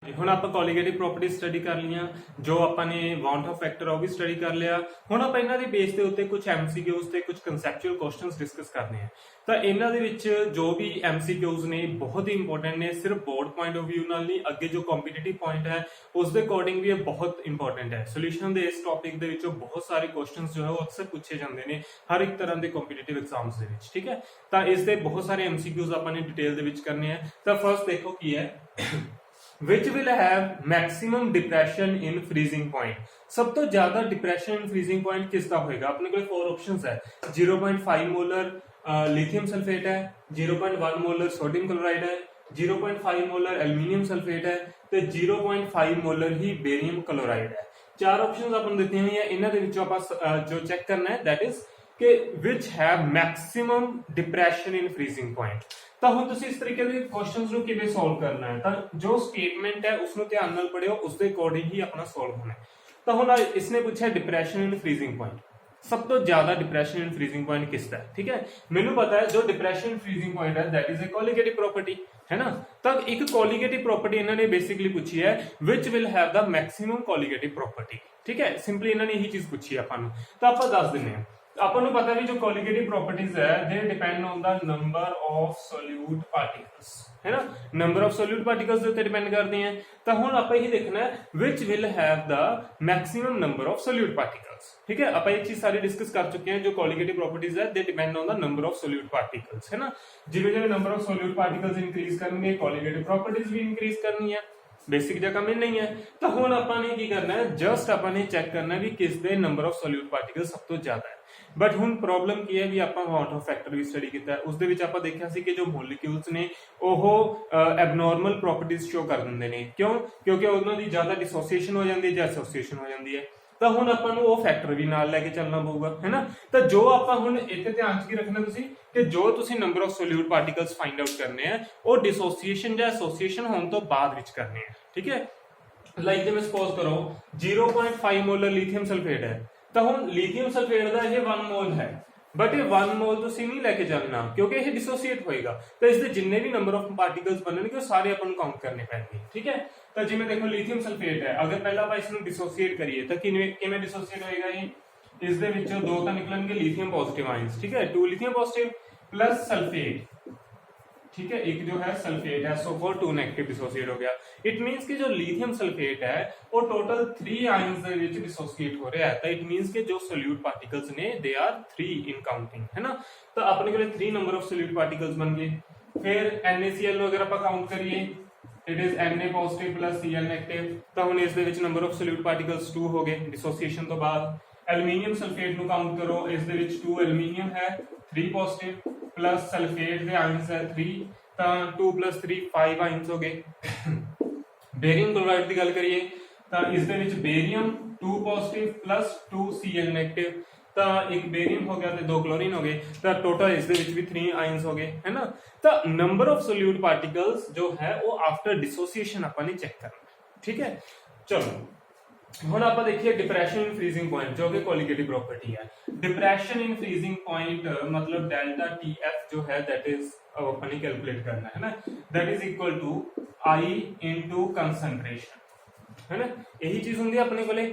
ਹੁਣ ਆਪਾਂ ਕੋਲੀਗੇਟਿਵ property study ਕਰ ਲਈਆਂ, ਜੋ ਆਪਾਂ ਨੇ ਵਾਂਟ ਆਫ ਫੈਕਟਰ ਉਹ ਵੀ ਸਟੱਡੀ ਕਰ ਲਿਆ। ਹੁਣ ਆਪਾਂ ਇਹਨਾਂ ਦੇ ਬੇਸ ਦੇ ਉੱਤੇ ਕੁਝ ਐਮਸੀਕਿਊਜ਼ ਤੇ ਕੁਝ ਕਨਸੈਪਚੁਅਲ ਕੁਐਸਚਨਸ ਡਿਸਕਸ ਕਰਨੇ ਆ। ਤਾਂ ਇਹਨਾਂ ਦੇ ਵਿੱਚ ਜੋ ਵੀ ਐਮਸੀਕਿਊਜ਼ ਨੇ ਬਹੁਤ ਹੀ ਇੰਪੋਰਟੈਂਟ ਨੇ, ਸਿਰਫ ਬੋਰਡ ਪੁਆਇੰਟ ਆਫ View ਨਾਲ ਨਹੀਂ, ਅੱਗੇ ਜੋ ਕੰਪੀਟੀਟਿਵ ਪੁਆਇੰਟ ਹੈ ਉਸ ਦੇ ਅਕੋਰਡਿੰਗ ਵੀ ਇਹ ਬਹੁਤ ਇੰਪੋਰਟੈਂਟ ਹੈ। ਸੋਲੂਸ਼ਨ ਦੇ ਇਸ ਟੌਪਿਕ ਦੇ ਵਿੱਚੋਂ ਬਹੁਤ ਸਾਰੇ ਕੁਐਸਚਨਸ ਜੋ ਹੈ ਉਹ ਅਕਸਰ ਪੁੱਛੇ ਜਾਂਦੇ ਨੇ ਹਰ ਇੱਕ ਤਰ੍ਹਾਂ ਦੇ ਕੰਪੀਟੀਟਿਵ ਐਗਜ਼ਾਮਸ ਦੇ ਵਿੱਚ, ਠੀਕ ਹੈ। ਤਾਂ ਇਸ ਦੇ ਬਹੁਤ ਸਾਰੇ ਐਮਸੀਕਿਊਜ਼ ਆਪਾਂ ਨੇ ਡਿਟੇਲ ਦੇ ਵਿੱਚ ਕਰਨੇ ਆ। ਤਾਂ ਫਰਸਟ ਦੇਖੋ ਕੀ ਹੈ, which will have maximum depression in freezing point। सब तो ज्यादा डिप्रेशन इन फ्रीजिंग पॉइंट किसका होएगा? अपने को 4 ऑप्शंस है, 0.5 मोलर लिथियम सल्फेट है, 0.1 मोलर सोडियम क्लोराइड है, 0.5 मोलर एल्यूमिनियम सल्फेट है ਤੇ 0.5 मोलर ही बेरियम क्लोराइड है। चार ऑप्शंस अपन ਦਿੱਤੇ ਹੋਏ ਆ। ਇਹਨਾਂ ਦੇ ਵਿੱਚੋਂ ਆਪਾਂ ਜੋ ਚੈੱਕ ਕਰਨਾ ਹੈ that is ਕਿ which have maximum depression in freezing point। ਤਾਂ ਹੁਣ ਤੁਸੀਂ ਇਸ ਤਰੀਕੇ ਦੇ ਕੁਐਸਚਨਸ ਨੂੰ ਕਿਵੇਂ ਸੋਲਵ ਕਰਨਾ ਹੈ, ਤਾਂ ਜੋ ਸਟੇਟਮੈਂਟ ਹੈ ਉਸ ਨੂੰ ਧਿਆਨ ਨਾਲ ਪੜਿਓ, ਉਸ ਦੇ ਅਕੋਰਡਿੰਗ ਹੀ ਆਪਣਾ ਸੋਲਵ ਹੋਣਾ ਹੈ। ਤਾਂ ਹੁਣ ਇਸਨੇ ਪੁੱਛਿਆ ਡਿਪਰੈਸ਼ਨ ਇਨ ਫਰੀਜ਼ਿੰਗ ਪੁਆਇੰਟ, ਸਭ ਤੋਂ ਜ਼ਿਆਦਾ ਡਿਪਰੈਸ਼ਨ ਇਨ ਫਰੀਜ਼ਿੰਗ ਪੁਆਇੰਟ ਕਿਸਦਾ ਹੈ, ਠੀਕ ਹੈ। ਮੈਨੂੰ ਪਤਾ ਹੈ ਜੋ ਡਿਪਰੈਸ਼ਨ ਇਨ ਫਰੀਜ਼ਿੰਗ ਪੁਆਇੰਟ ਹੈ that is a colligative property, है ना। ਤਾਂ ਇੱਕ colligative property ਇਹਨਾਂ ਨੇ ਬੇਸਿਕਲੀ ਪੁੱਛੀ ਹੈ which will have the maximum colligative property, ਠੀਕ ਹੈ। ਸਿੰਪਲੀ ਇਹਨਾਂ ਨੇ ਇਹੀ ਚੀਜ਼ ਪੁੱਛੀ ਆਪਾਂ ਨੂੰ, ਤਾਂ ਆਪਾਂ ਦੱਸ ਦਿੰਦੇ ਹਾਂ। ਆਪਾਂ ਨੂੰ ਪਤਾ ਵੀ ਜੋ ਕੋਲੀਗੇਟਿਵ ਪ੍ਰੋਪਰਟੀਜ਼ ਹੈ ਦੇ ਡਿਪੈਂਡ ਔਨ ਦਾ ਨੰਬਰ ਆਫ ਸੋਲਿਊਟ ਪਾਰਟੀਕਲਸ, ਹੈ ਨਾ। ਨੰਬਰ ਆਫ ਸੋਲਿਊਟ ਪਾਰਟੀਕਲਸ ਦੇ ਉੱਤੇ ਡਿਪੈਂਡ ਕਰਦੇ ਆ। ਤਾਂ ਹੁਣ ਆਪਾਂ ਇਹ ਦੇਖਣਾ ਹੈ which will have the maximum number of solute particles, ਠੀਕ ਹੈ। ਆਪਾਂ ਇਹ ਚੀਜ਼ ਸਾਰੀ ਡਿਸਕਸ ਕਰ ਚੁੱਕੇ ਹਾਂ। ਜੋ ਕੋਲੀਗੇਟਿਵ ਪ੍ਰੋਪਰਟੀਜ਼ ਹੈ ਦੇ ਡਿਪੈਂਡ ਔਨ ਦਾ ਨੰਬਰ ਆਫ ਸੋਲਿਊਟ ਪਾਰਟੀਕਲਸ, ਹੈ ਨਾ। ਜਿਵੇਂ ਜਿਵੇਂ number of solute particles increase ਕਰਨਗੇ ਕੋਲੀਗੇਟਿਵ ਪ੍ਰੋਪਰਟੀਜ਼ ਵੀ ਇਨਕਰੀਜ਼ ਕਰਨੀਆਂ। बेसिक ਜਿਹਾ ਕੰਮ ਨਹੀਂ ਹੈ। ਤਾਂ ਹੁਣ ਆਪਾਂ ਨੇ ਕੀ ਕਰਨਾ ਹੈ, ਜਸਟ ਆਪਾਂ ਨੇ ਚੈੱਕ ਕਰਨਾ ਵੀ ਕਿਸ ਦੇ ਨੰਬਰ ਆਫ ਸੋਲਿਊਟ ਪਾਰਟੀਕਲ ਸਭ ਤੋਂ ਜ਼ਿਆਦਾ ਹੈ। ਬਟ ਹੁਣ ਪ੍ਰੋਬਲਮ ਕੀ ਹੈ ਵੀ ਆਪਾਂ ਵਾਂਟ ਆਫ ਫੈਕਟਰ ਵੀ ਸਟੱਡੀ ਕੀਤਾ ਹੈ, ਉਸ ਦੇ ਵਿੱਚ ਆਪਾਂ ਦੇਖਿਆ ਸੀ ਕਿ ਜੋ ਮੋਲੀਕਿਊਲਸ ਨੇ ਉਹ ਐਬਨੋਰਮਲ ਪ੍ਰੋਪਰਟੀਜ਼ ਸ਼ੋ ਕਰ ਦਿੰਦੇ ਨੇ। ਕਿਉਂ? ਕਿਉਂਕਿ ਉਹਨਾਂ ਦੀ ਜ਼ਿਆਦਾ ਡਿਸੋਸੀਏਸ਼ਨ ਹੋ ਜਾਂਦੀ ਹੈ ਜਾਂ ਐਸੋਸੀਏਸ਼ਨ ਹੋ ਜਾਂਦੀ ਹੈ। ਤਾਂ ਹੁਣ ਆਪਾਂ ਨੂੰ ਉਹ ਫੈਕਟਰ ਵੀ ਨਾਲ ਲੈ ਕੇ ਚੱਲਣਾ ਪਊਗਾ, ਹੈ ਨਾ। ਤਾਂ ਜੋ ਆਪਾਂ ਹੁਣ ਇੱਥੇ ਧਿਆਨ 'ਚ ਕੀ ਰੱਖਣਾ ਤੁਸੀਂ ਕਿ ਜੋ ਤੁਸੀਂ number of solute particles find out ਕਰਨੇ ਆ ਉਹ ਡਿਸੋਸੀਏਸ਼ਨ ਜਾਂ ਐਸੋਸੀਏਸ਼ਨ ਹੋਣ ਤੋਂ ਬਾਅਦ ਵਿੱਚ ਕਰਨੇ ਆ, ਠੀਕ ਹੈ। ਲਾਈਕ ਜਿਵੇਂ ਸਪੋਜ਼ ਕਰੋ 0.5 ਮੋਲਰ ਲਿਥੀਅਮ ਸਲਫੇਟ ਹੈ, ਤਾਂ ਹੁਣ ਲਿਥੀਅਮ ਸਲਫੇਟ ਦਾ ਇਹ 1 ਮੋਲ ਹੈ, ਬਟ ਇਹ 1 ਮੋਲ ਤੁਸੀਂ ਨਹੀਂ ਲੈ ਕੇ ਚੱਲਣਾ ਕਿਉਂਕਿ ਇਹ ਡਿਸੋਸੀਏਟ ਹੋਏਗਾ। ਤਾਂ ਇਸ ਦੇ ਜਿੰਨੇ ਵੀ ਨੰਬਰ ਆਫ ਪਾਰਟੀਕਲਸ ਬਣਨਗੇ ਉਹ ਸਾਰੇ ਆਪਾਂ ਨੂੰ ਕਾਊਂਟ ਕਰਨੇ ਪੈਣਗੇ, ਠੀਕ ਹੈ। ਤਾਂ ਜਿਵੇਂ ਦੇਖੋ ਲਿਥੀਅਮ ਸਲਫੇਟ ਹੈ, ਅਗਰ ਪਹਿਲਾਂ ਆਪਾਂ ਇਸ ਨੂੰ ਡਿਸੋਸੀਏਟ ਕਰੀਏ ਤਾਂ ਕਿਵੇਂ ਡਿਸੋਸੀਏਟ ਹੋਏਗਾ ਇਹ? ਇਸ ਦੇ ਵਿੱਚੋਂ ਦੋ ਤਾਂ ਨਿਕਲਣਗੇ ਲਿਥੀਅਮ ਪੋਜ਼ਿਟਿਵ ਆਇਨਸ, ਠੀਕ ਹੈ, 2 ਲਿਥੀਅਮ ਪੋਜ਼ਿਟਿਵ प्लस सल्फेट, ठीक है, एक जो है सल्फेट है SO4 2 नेगेटिव डिसोसिएट हो गया। इट मींस कि जो लिथियम सल्फेट है वो टोटल 3 आयंस ਦੇ ਵਿੱਚ डिसोसिएट हो रहा है। तो इट मींस कि जो सोल्यूट पार्टिकल्स ने दे आर 3 इन काउंटिंग, है ना। तो अपने को 3 नंबर ऑफ सोल्यूट पार्टिकल्स बन गए। फिर NaCl अगर ਆਪਾਂ काउंट करिए it is Na positive plus Cl negative. तो ਹੁਣ ਇਸ ਦੇ ਵਿੱਚ ਨੰਬਰ ਆਫ सोल्यूट पार्टिकल्स 2 ਹੋ ਗਏ डिसोसिएशन ਤੋਂ ਬਾਅਦ। एल्यूमिनियम सल्फेट ਨੂੰ ਕਾਊਂਟ ਕਰੋ, ਇਸ ਦੇ ਵਿੱਚ 2 एल्यूमिनियम है 3 पॉजिटिव प्लस सल्फेट ਦੇ आयंस है 3, ਤਾਂ 2 + 3 5 आयंस हो गए। बेरियम क्लोराइड ਦੀ ਗੱਲ ਕਰੀਏ ਤਾਂ ਇਸ ਦੇ ਵਿੱਚ barium 2 positive plus 2 Cl negative, ਤਾਂ ਇੱਕ बेरियम हो गया ਤੇ 2 क्लोरीन हो गए। ਤਾਂ टोटल ਇਸ ਦੇ ਵਿੱਚ ਵੀ 3 आयंस हो गए, है ना। ਤਾਂ नंबर ऑफ सोल्यूट पार्टिकल्स जो है वो आफ्टर डिसोसिएशन ਆਪਾਂ ਨੇ ਚੈੱਕ ਕਰਨਾ, ठीक है। चलो ਹੁਣ ਆਪਾਂ ਦੇਖੀਏ डिप्रेशन इन फ्रीजिंग पॉइंट जो कि कोलिगेटिव प्रॉपर्टी है। डिप्रेशन इन फ्रीजिंग पॉइंट मतलब डेल्टा TF जो है दैट इज अपन कैलकुलेट करना है ना, that is equal to I into concentration, है ना। यही चीज होंगी अपने कोले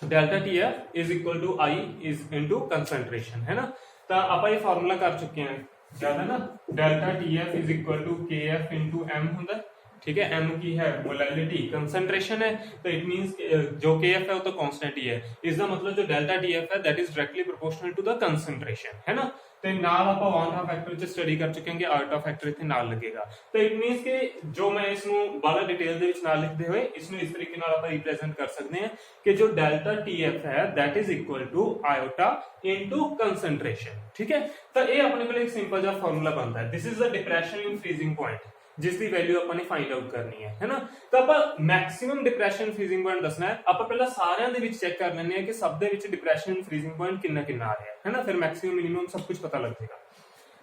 delta TF is equal to I is into concentration, है ना। तो आप ये फार्मूला कर चुके हैं ज्यादा ना, delta TF is equal to KF into M होता है, ठीक है। M की है मोलैलिटी, कंसंट्रेशन है, तो इट मींस जो KF है वो तो कांस्टेंट ही है। इसका मतलब जो डेल्टा TF है that is directly proportional to the concentration, है ना। ਤੇ ਨਾਲ ਆਪਾਂ ਵਾਂਟ ਆਫ ਫੈਕਟਰ ਚ ਸਟੱਡੀ ਕਰ ਚੁੱਕੇ ਹਾਂ ਕਿ ਆਰਟ ਆਫ ਫੈਕਟਰ ਇੱਥੇ ਨਾਲ ਲੱਗੇਗਾ। ਤਾਂ ਇਟ ਮੀਨਸ ਕਿ ਜੋ ਮੈਂ ਇਸ ਨੂੰ ਬਾਲਾ ਡਿਟੇਲ ਦੇ ਵਿੱਚ ਨਾਲ ਲਿਖਦੇ ਹੋਏ ਇਸ ਨੂੰ ਇਸ ਤਰੀਕੇ ਨਾਲ ਆਪਾਂ ਰਿਪਰੈਜ਼ੈਂਟ ਕਰ ਸਕਦੇ ਹਾਂ ਕਿ ਜੋ ਡੈਲਟਾ TF ਹੈ that is equal to iota into concentration, ठीक है। ਤਾਂ ਇਹ ਆਪਣੇ ਕੋਲ ਇੱਕ ਸਿੰਪਲ ਜਿਹਾ ਫਾਰਮੂਲਾ ਬਣਦਾ ਹੈ। This is the depression in freezing point ਜਿਸ ਦੀ ਵੈਲਿਊ ਆਪਾਂ ਨੇ ਫਾਈਂਡ ਆਊਟ ਕਰਨੀ ਹੈ ਨਾ। ਤਾਂ ਆਪਾਂ ਮੈਕਸਿਮਮ ਡਿਪਰੈਸ਼ਨ ਫਰੀਜ਼ਿੰਗ ਪੁਆਇੰਟ ਦੱਸਣਾ ਹੈ। ਆਪਾਂ ਪਹਿਲਾਂ ਸਾਰਿਆਂ ਦੇ ਵਿੱਚ ਚੈੱਕ ਕਰ ਲੈਂਦੇ ਹਾਂ ਕਿ ਸਭ ਦੇ ਵਿੱਚ ਡਿਪਰੈਸ਼ਨ ਇਨ ਫਰੀਜ਼ਿੰਗ ਪੁਆਇੰਟ ਕਿੰਨਾ ਕਿੰਨਾ ਆ ਰਿਹਾ ਹੈ ਨਾ, ਫਿਰ ਮੈਕਸਿਮਮ ਮਿਨੀਮਮ ਸਭ ਕੁਝ ਪਤਾ ਲੱਗ ਜਾਏਗਾ।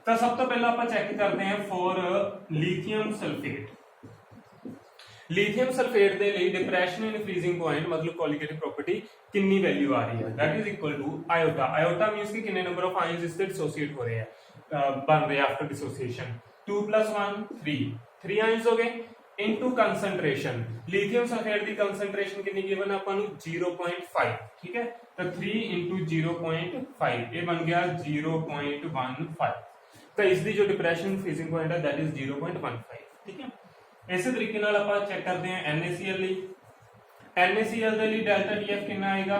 ਤਾਂ ਸਭ ਤੋਂ ਪਹਿਲਾਂ ਆਪਾਂ ਚੈੱਕ ਕਰਦੇ ਹਾਂ for lithium sulphate. Lithium sulphate ਦੇ ਲਈ ਡਿਪਰੈਸ਼ਨ ਇਨ ਫਰੀਜ਼ਿੰਗ ਪੁਆਇੰਟ ਮਤਲਬ ਕੋਲੀਗੇਟਿਵ ਪ੍ਰੋਪਰਟੀ ਕਿੰਨੀ ਵੈਲਿਊ ਆ ਰਹੀ ਹੈ, that is equal to iota. Iota means कि कितने नंबर ऑफ आयंस इससे डिसोसिएट हो रहे हैं बन रहे हैं आफ्टर डिसोसिएशन। 2 + 1 3 आयंस हो गए। Into concentration. लिथियम सल्फेट की कंसंट्रेशन कितनी गिवन है अपन 0.5, ठीक है। तो 3 इंटू 0.5 ये बन गया 0.15। तो इसकी जो डिप्रेशन फ्रीजिंग पॉइंट है दैट इज 0.15, ठीक है। इसी तरीके नाल आपां चेक करते हैं NaCl ਲਈ। NaCl ਦੇ ਲਈ डेल्टा TF कितना आएगा,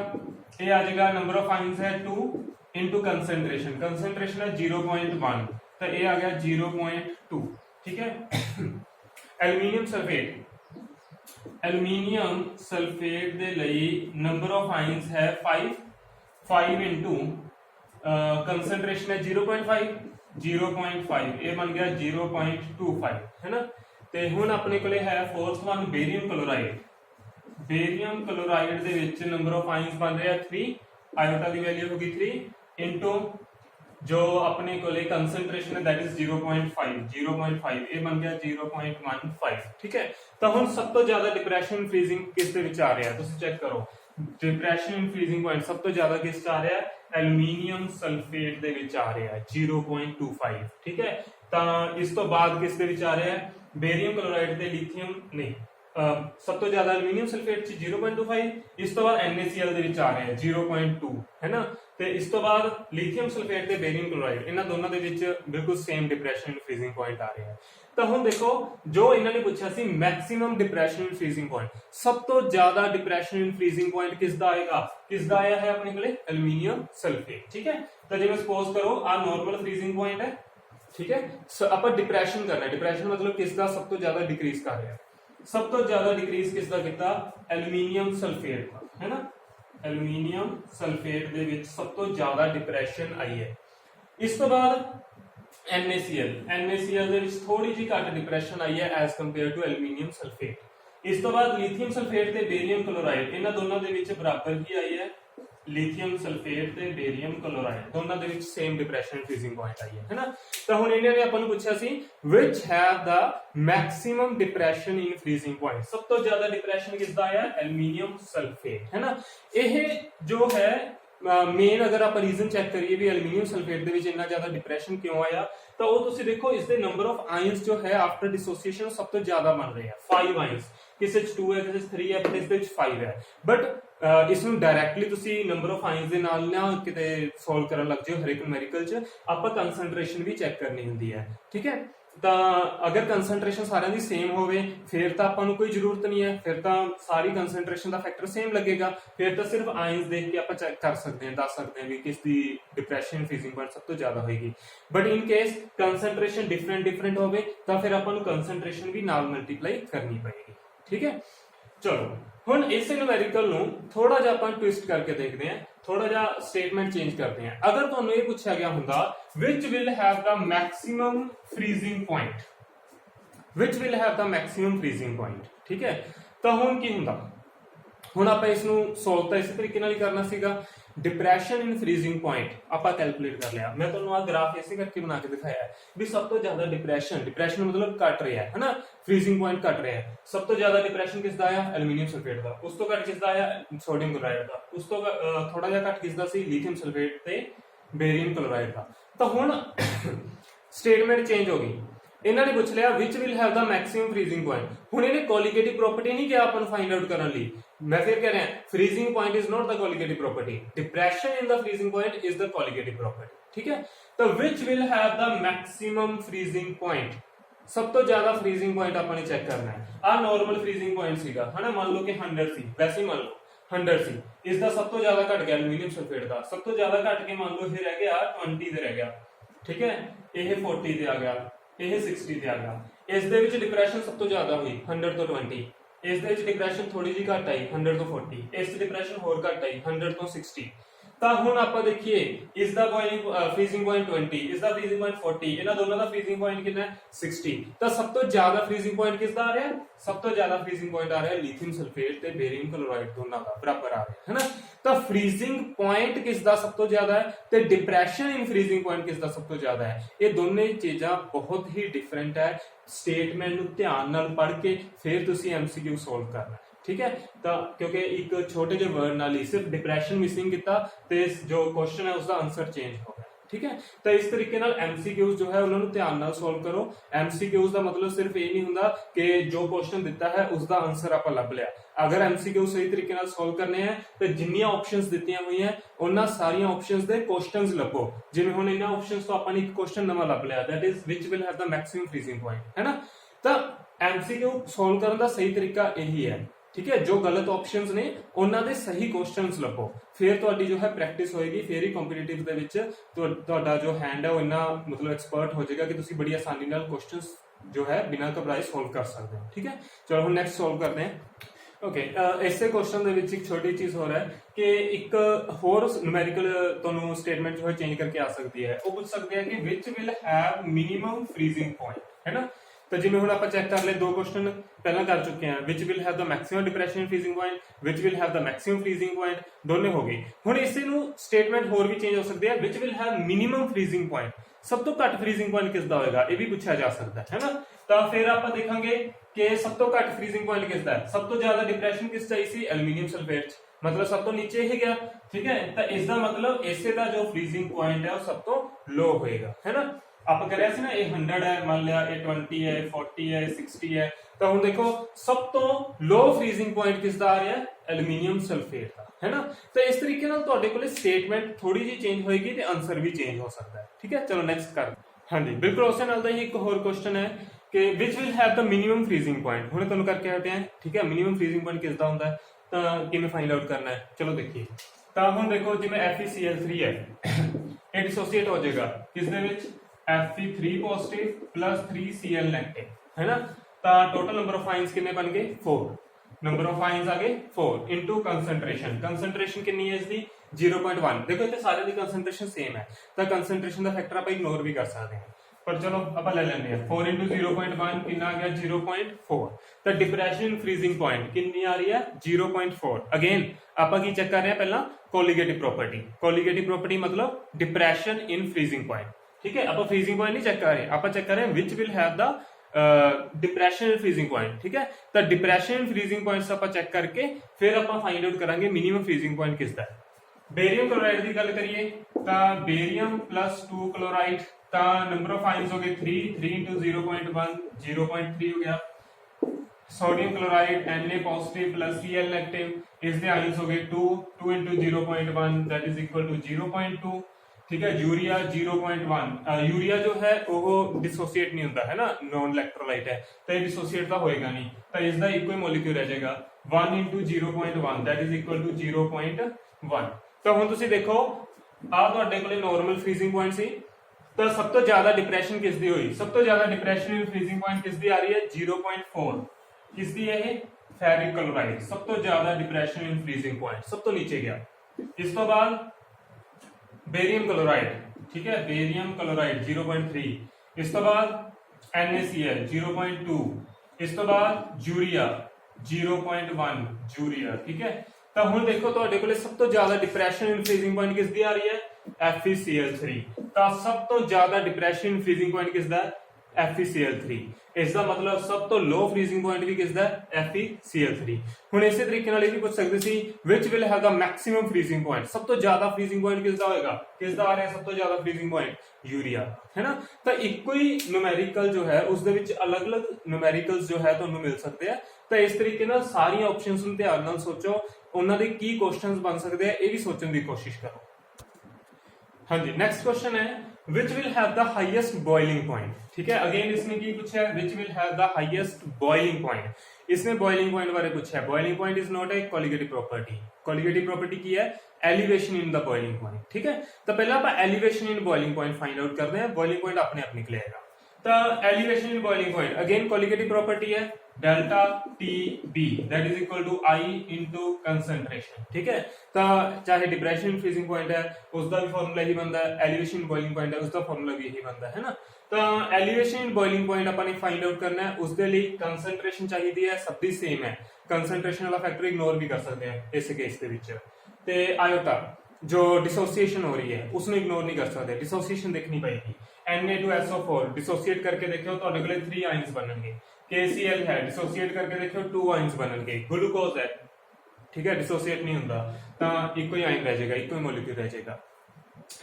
ये आ जाएगा नंबर ऑफ आयंस है 2 इंटू कंसंट्रेशन, कंसंट्रेशन है 0.1, तो ये आ गया 0.2, ठीक है। एल्यूमीनियम सल्फेट ਦੇ ਲਈ नंबर ऑफ आयंस है 5 इंटू कंसंट्रेशन है 0.5 ये बन गया 0.25, है ना। ਤੇ ਹੁਣ ਆਪਣੇ ਕੋਲੇ ਹੈ फोर्थ वन बेरियम क्लोराइड ਦੇ ਵਿੱਚ नंबर ऑफ आयंस बन रहे हैं 3, आयोटा की वैल्यू होगी 3 इंटू जो अपने कोले कंसंट्रेशन है दैट इज 0.5 ये बन गया 0.15, ठीक है। तो हम सब तो ज्यादा डिप्रेशन फ्रीजिंग किस दे विच आ रहा है, तुम चेक करो। डिप्रेशन फ्रीजिंग पॉइंट सब तो ज्यादा किस आ रहा है, एल्यूमीनियम सल्फेट दे विच आ रहा है 0.25, ठीक है। तो इस तो बाद किस दे विच आ रहा है, बेरियम क्लोराइड ते लिथियम नहीं, सब तो ज्यादा एल्यूमीनियम सल्फेट 0.25, इस तो बाद NaCl दे विच आ रहा है 0.2, है ना। ਤੇ ਇਸ ਤੋਂ ਬਾਅਦ ਲਿਥੀਅਮ ਸਲਫੇਟ ਤੇ ਬੇਰੀਅਮ ਕਲੋਰਾਈਡ ਇਹਨਾਂ ਦੋਨਾਂ ਦੇ ਵਿੱਚ ਬਿਲਕੁਲ same depression and freezing point ਆ ਰਿਹਾ ਹੈ। ਤਾਂ ਹੁਣ ਦੇਖੋ ਜੋ ਇਹਨਾਂ ਨੇ ਪੁੱਛਿਆ ਸੀ maximum depression and freezing point, ਸਭ ਤੋਂ ਜ਼ਿਆਦਾ ਡਿਪਰੈਸ਼ਨ ਐਂਡ ਫ੍ਰੀਜ਼ਿੰਗ ਪੁਆਇੰਟ ਕਿਸ ਦਾ ਆਏਗਾ, ਕਿਸ ਦਾ ਆਇਆ ਹੈ ਆਪਣੇ ਕੋਲੇ ਐਲੂਮੀਨੀਅਮ ਸਲਫੇਟ, ਠੀਕ ਹੈ। ਤਾਂ ਜਿਵੇਂ ਸਪੋਜ਼ ਕਰੋ ਆ ਨਾਰਮਲ ਫ੍ਰੀਜ਼ਿੰਗ ਪੁਆਇੰਟ ਹੈ, ठीक है। ਆਪਾਂ डिप्रेशन करना है, डिप्रेशन मतलब किसका सब तो ज्यादा डिक्रीज कर रहा है, सब तो ज्यादा डिक्रीज किसका किया, एल्यूमीनियम सल्फेट का, है ना। एल्यूमीनियम सल्फेट दे विच सब तो ज्यादा डिप्रेशन आई है। इस तो बाद NaCl दे विच थोड़ी जी घट डिप्रेशन आई है as compare to aluminium sulphate. इस तो बाद लिथियम सल्फेट ते बेरियम क्लोराइड इन्हां दोनों दे विच बराबर ही आई है, लिथियम सल्फेट ते बेरियम क्लोराइड दोनों दे विच सेम डिप्रेशन फ्रीजिंग पॉइंट आई है ना। तो हुण इन्हां ने आपां नूं पुछिया सी which have the maximum depression in freezing point, सब तो ज्यादा डिप्रेशन किसदा आया, एल्यूमीनियम सल्फेट, है ना। यह जो है मेन अगर आप रीजन चेक करिए भी एल्यूमीनियम सल्फेट दे विच इन्ना ज्यादा डिप्रेशन क्यों आया, तो वो तुसीं देखो इसके नंबर ऑफ आयंस जो है आफ्टर डिसोसिएशन सब तो ज्यादा बन रहे हैं, 5 आयंस, किसी 2 है किसी 3 है, पर इस 5 है। बट इसनूं डायरैक्टली तुसीं नंबर ऑफ आयंस दे नाल ना किते सॉल्व करन लग जाओ, हर एक न्यूमेरिकल च आपां कंसंट्रेशन भी चेक करनी हुंदी है, ठीक है। तो अगर कंसंट्रेशन सारिਆਂ ਦੀ सेम ਹੋਵੇ फिर तो ਆਪਾਂ ਨੂੰ कोई जरूरत नहीं है, फिर तो सारी कंसंट्रेशन का फैक्टर सेम लगेगा, फिर तो सिर्फ आयंस देख के आप चेक कर सकते हैं, दस सकते हैं भी किसकी डिप्रेशन फ्रीजिंग पॉइंट सब तो ज्यादा होगी। But in case concentration different होवे तो फिर अपन कंसंट्रेशन भी नाल मल्टीप्लाई करनी पड़ेगी, ठीक है। चलो हुण इस न्यूमेरिकल नूं थोड़ा जिहा आपां ट्विस्ट करके देखते हैं, थोड़ा जिहा स्टेटमेंट चेंज करते हैं। अगर तुहानूं ये पूछा गया हुंदा which will have the maximum freezing point, which will have the maximum freezing point, ठीक है। तो हुण की हुंदा, हुण आपां इस नूं सोल्व तो इस तरीके नाल ही करना सीगा। डिप्रेशन इन फ्रीजिंग पॉइंट आपां कैलकुलेट कर लिया, मैं तुहानूं आ ग्राफ इसे करके बना के दिखाया है भी सब तो ज्यादा डिप्रेशन मतलब घट रहा है ना, फ्रीजिंग पॉइंट घट रहा है। सब तो ज्यादा डिप्रेशन किसदा आया, एल्यूमीनियम सल्फेट का, उस तो घट किसदा आया, सोडियम क्लोराइड का, उस तो थोड़ा जिहा घट किसदा सी, लिथियम सल्फेट ते बेरियम क्लोराइड का। तो हुण स्टेटमेंट चेंज हो गई, इन्होंने पूछ लिया which will have the maximum freezing point. हुण इन्हें कोलिगेटिव प्रॉपर्टी नहीं किया अपन फाइंड आउट करने लई, मैं फिर कह रहा हूं freezing point is not the colligative property, depression in the freezing point is the colligative property, ठीक है। तो which will have the maximum freezing point, सब तो ज्यादा फ्रीजिंग पॉइंट आपने चेक करना है। आ नॉर्मल फ्रीजिंग पॉइंट सीगा, है ना, मान लो कि 100 सी, वैसे ही मान लो 100 सी, इसका सब तो ज्यादा घट गया एल्यूमीनियम सल्फेट का, सब तो ज्यादा घट के मान लो फिर रह गया 20 ते रह गया, ठीक है। यह 40 ते आ गया, यह 60 ते आ गया, इस दे विच डिप्रेशन सब तो ज्यादा हुई 100 तो 20, इस दे विच डिप्रेशन थोड़ी जी घट आई 100 तो 40, इस डिप्रेशन होर घट आई 100 तो 60। ਤਾਂ ਹੁਣ ਆਪਾਂ ਦੇਖੀਏ ਇਸ ਦਾ फ्रीजिंग पॉइंट 20, इसका फ्रीजिंग पॉइंट 40, ਇਹਨਾਂ ਦੋਨਾਂ ਦਾ फ्रीजिंग पॉइंट कितना है 60। ਤਾਂ ਸਭ ਤੋਂ ਜ਼ਿਆਦਾ फ्रीजिंग पॉइंट किस ਦਾ ਆ ਰਿਹਾ, ਸਭ ਤੋਂ ਜ਼ਿਆਦਾ फ्रीजिंग पॉइंट आ रहा है लिथियम सल्फेट ਤੇ बेरियम क्लोराइड ਦੋਨਾਂ ਦਾ ਬਰਾਬਰ ਆ ਰਿਹਾ है ना। ਤਾਂ फ्रीजिंग पॉइंट किस ਦਾ ਸਭ ਤੋਂ ਜ਼ਿਆਦਾ ਹੈ ਤੇ डिप्रेशन इन फ्रीजिंग पॉइंट किस ਦਾ ਸਭ ਤੋਂ ਜ਼ਿਆਦਾ ਹੈ, ਇਹ ਦੋਨੇ ਚੀਜ਼ਾਂ ਬਹੁਤ ਹੀ डिफरेंट है। स्टेटमेंट ਨੂੰ ਧਿਆਨ ਨਾਲ ਪੜ੍ਹ ਕੇ ਫਿਰ ਤੁਸੀਂ MCQ ਸੋਲਵ ਕਰਨਾ, ठीक है। तो क्योंकि एक छोटे जो वर्ड नाल ही सिर्फ डिप्रेशन मिसिंग किया तो जो क्वेश्चन है उसका आंसर चेंज हो गया, ठीक है। तो इस तरीके नाल MCQs जो है उन्होंने ध्यान नाल सॉल्व करो। MCQs का मतलब सिर्फ ये नहीं हुंदा कि जो क्वेश्चन दिता है उसका आंसर आप लभ लिया। अगर MCQ सही तरीके नाल सॉल्व करने हैं तो जिन्नियां ऑप्शंस दित्तियां हुई हैं उन्हां सारियां ऑप्शंस दे क्वेश्चंस लभो। जिवें हुण इन्हां ऑप्शंस तो आपां ने एक क्वेश्चन नवां लभ लिया, that is which will have the maximum freezing point, है ना। तो MCQ सॉल्व करने का सही तरीका यही है, ठीक है। जो गलत ऑप्शंस ने उन्हां दे सही क्वेश्चंस लभो, फिर तुहाडी जो है प्रैक्टिस होएगी, फिर ही कॉम्पिटिटिव दे विच तुहाडा जो हैंड है वो इन्ना मतलब एक्सपर्ट हो जाएगा कि तुसीं बड़ी आसानी नाल क्वेश्चंस जो है बिना घबराए सॉल्व कर सकते हो, ठीक है। चलो हम नेक्स्ट सॉल्व करते हैं। ओके, इसे क्वेश्चन ਦੇ ਵਿੱਚ ਇੱਕ ਛੋਟੀ ਚੀਜ਼ ਹੋ ਰਿਹਾ ਹੈ ਕਿ ਇੱਕ ਹੋਰ ਨੂਮੈਰੀਕਲ ਤੁਹਾਨੂੰ ਸਟੇਟਮੈਂਟ ਜੋ ਹੈ ਚੇਂਜ ਕਰਕੇ ਆ ਸਕਦੀ ਹੈ। ਉਹ ਪੁੱਛ ਸਕਦੇ ਆ ਕਿ which will have minimum freezing point, ਹੈ ਨਾ। ਤਾਂ ਜਿਵੇਂ ਹੁਣ ਆਪਾਂ ਚੈੱਕ ਕਰ ਲਏ ਦੋ ਕੁਐਸਚਨ ਪਹਿਲਾਂ ਕਰ ਚੁੱਕੇ ਹਾਂ, which will have the maximum depression freezing point, which will have the maximum freezing point, ਦੋਨੇ ਹੋ ਗਏ। ਹੁਣ ਇਸੇ ਨੂੰ ਸਟੇਟਮੈਂਟ ਹੋਰ ਵੀ ਚੇਂਜ ਹੋ ਸਕਦੀ ਹੈ, which will have minimum freezing point, ਸਭ ਤੋਂ ਘੱਟ ਫਰੀਜ਼ਿੰਗ ਪੁਆਇੰਟ ਕਿਸ ਦਾ ਹੋਏਗਾ, ਇਹ ਵੀ ਪੁੱਛਿਆ ਜਾ ਸਕਦਾ ਹੈ ਨਾ। ਤਾਂ ਫਿਰ ਆਪਾਂ ਦੇਖਾਂਗੇ ਕਿ ਸਭ ਤੋਂ ਘੱਟ ਫਰੀਜ਼ਿੰਗ ਪੁਆਇੰਟ ਕਿਸ ਦਾ ਹੈ। ਸਭ ਤੋਂ ਜ਼ਿਆਦਾ ਡਿਪਰੈਸ਼ਨ ਕਿਸ ਚਾਹੀ ਸੀ, ਐਲੂਮੀਨੀਅਮ ਸਲਫੇਟ, मतलब सब तो नीचे ही गया, ठीक है। तो इसका मतलब ऐसे का जो फ्रीजिंग पॉइंट है वो सब तो लो होएगा, है ना। आप करिया सी ना, ये 100 है, मान लिया ये 20 है, 40 है, 60 है। तो हम देखो सब तो लो फ्रीजिंग पॉइंट किसका आ रहा है, एल्यूमीनियम सल्फेट का, है ना। तो इस तरीके नाल तुहाडे कोले स्टेटमेंट थोड़ी जी चेंज होएगी ते आंसर भी चेंज हो सकता है, ठीक है। चलो नेक्स्ट कर, हाँ जी बिल्कुल उस नाल दा ही एक होर क्वेश्चन है कि which will have the minimum freezing point। हुणे तुहानूं करके हटे हैं, ठीक है। मिनिमम फ्रीजिंग पॉइंट किसदा हुंदा है, तो किवें फाइंड आउट करना है, चलो देखिए। तो हुण देखो जिवें FeCl3 है, ये डिसोसीएट हो जाएगा किस दे विच, Fe3 positive plus 3Cl negative, है ना। तो टोटल नंबर ऑफ आयंस कितने बन गए, 4। नंबर ऑफ आयंस आ गए 4 इनटू कंसंट्रेशन, कंसंट्रेशन कितनी है इसकी 0.1। देखो इतने सारे दी कंसंट्रेशन सेम है, तो कंसंट्रेशन का फैक्टर आप इग्नोर भी कर सकते हैं, पर चलो आप ले लेंगे 4 इंटू 0.1 कितना आ गया 0.4। तो डिप्रेशन फ्रीजिंग पॉइंट कितनी आ रही है 0.4। अगेन आप की चेक कर रहे हैं पहला कोलिगेटिव प्रॉपर्टी, कोलिगेटिव प्रॉपर्टी मतलब डिप्रेशन इन फ्रीजिंग पॉइंट, ठीक है। आप फ्रीजिंग पॉइंट नहीं चेक कर रहे, आप चेक कर रहे हैं which will have the depression in freezing point, ठीक है। तो डिप्रेशन इन फ्रीजिंग पॉइंट्स आप चेक करके फिर आप फाइंड आउट करांगे मिनिमम फ्रीजिंग पॉइंट किसका है। बेरियम क्लोराइड की गल करिए तो बेरियम प्लस 2 क्लोराइड, तो नंबर ऑफ आयंस हो गए 3 इंटू 0.1 0.3 हो गया। Sodium chloride Na positive plus Cl negative, इसके आयंस हो गए 2 into 0.1 that is equal to 0.2, ठीक है। यूरिया 0.1, यूरिया जो है वो डिसोसिएट नहीं होता है ना, नॉन इलेक्ट्रोलाइट है, तो ये डिसोसिएट तो होएगा नहीं, तो इसका एक ही मॉलिक्यूल रह जाएगा 1 into 0.1 that is equal to 0.1। तो हुण तुसीं देखो आ तुहाडे कोले नॉर्मल फ्रीजिंग पॉइंट सी, तो सब तो ज्यादा डिप्रेशन किसदी हुई, सब तो ज्यादा डिप्रेशन इन फ्रीजिंग पॉइंट किसदी आ रही है 0.4, किसदी है ये फेरिक क्लोराइड, सब तो ज्यादा डिप्रेशन इन फ्रीजिंग पॉइंट, सब तो नीचे गया। इस तो बाद बेरियम क्लोराइड, ठीक है, बेरियम क्लोराइड 0.3, इस तो बाद NaCl 0.2, इस तो बाद यूरिया 0.1 यूरिया, ठीक है। तो हुण देखो तुहाडे कोले सब तो ज्यादा डिप्रेशन इन फ्रीजिंग पॉइंट किसदी आ रही है FeCl3, तो सब तो ज्यादा डिप्रेशन इन फ्रीजिंग पॉइंट किसदा है FeCl3। इसका मतलब सब तो लो फ्रीजिंग पॉइंट भी किसदा है FeCl3। हुण इसे तरीके नाल भी पूछ सकदे सी which will have the maximum freezing point, सब तो ज्यादा फ्रीजिंग पॉइंट किसदा होएगा, किसदा आ रहा है सब तो ज्यादा फ्रीजिंग पॉइंट यूरिया, है ना। तो इको ही न्यूमेरिकल जो है उस दे विच अलग-अलग न्यूमेरिकल्स जो है तुहानूं मिल सकते हैं। तो इस तरीके नाल सारी ऑप्शंस नूं ध्यान नाल सोचो, उन्हां दे की क्वेश्चंस बन सकते हैं ये भी सोचने की कोशिश करो। हाँ जी नेक्स्ट क्वेश्चन है which will have the highest boiling point, ठीक है। अगेन इसमें की पूछा है which will have the highest boiling point, इसने बॉइलिंग पॉइंट बारे पूछा है। Boiling point is not a colligative property, colligative property की है elevation in the boiling point, ठीक है। तो पहले आप elevation in boiling point find out करते हैं, बॉइलिंग पॉइंट अपने आप निकलेगा। तो elevation in boiling point again colligative property है delta TB that is equal to I into concentration, ठीक है। तो चाहे डिप्रेशन फ्रीजिंग पॉइंट है उसका भी फॉर्मूला ही बनता है, एलिवेशन बॉइलिंग पॉइंट है उसका फॉर्मूला भी यही बनता है ना। तो एलिवेशन बॉइलिंग पॉइंट अपने फाइंड आउट करना है, उसके लिए कंसंट्रेशन चाहिए है, सब दी सेम है, कंसंट्रेशन वाला फैक्टर इग्नोर भी कर सकते हैं इस केस के विच। ते आयोटा जो डिसोसिएशन हो रही है उसने इग्नोर नहीं कर सकते, डिसोसिएशन देखनी पड़ेगी। Na2SO4 डिसोसिएट करके देखो तो अगले 3 आयंस बनेंगे, KCl है डिसोसिएट करके देखो 2 आयंस बनेंगे, ग्लूकोज है, ठीक है, डिसोसिएट नहीं होता तो एक ही आयन रह जाएगा, एक ही मॉलिक्यूल रह जाएगा।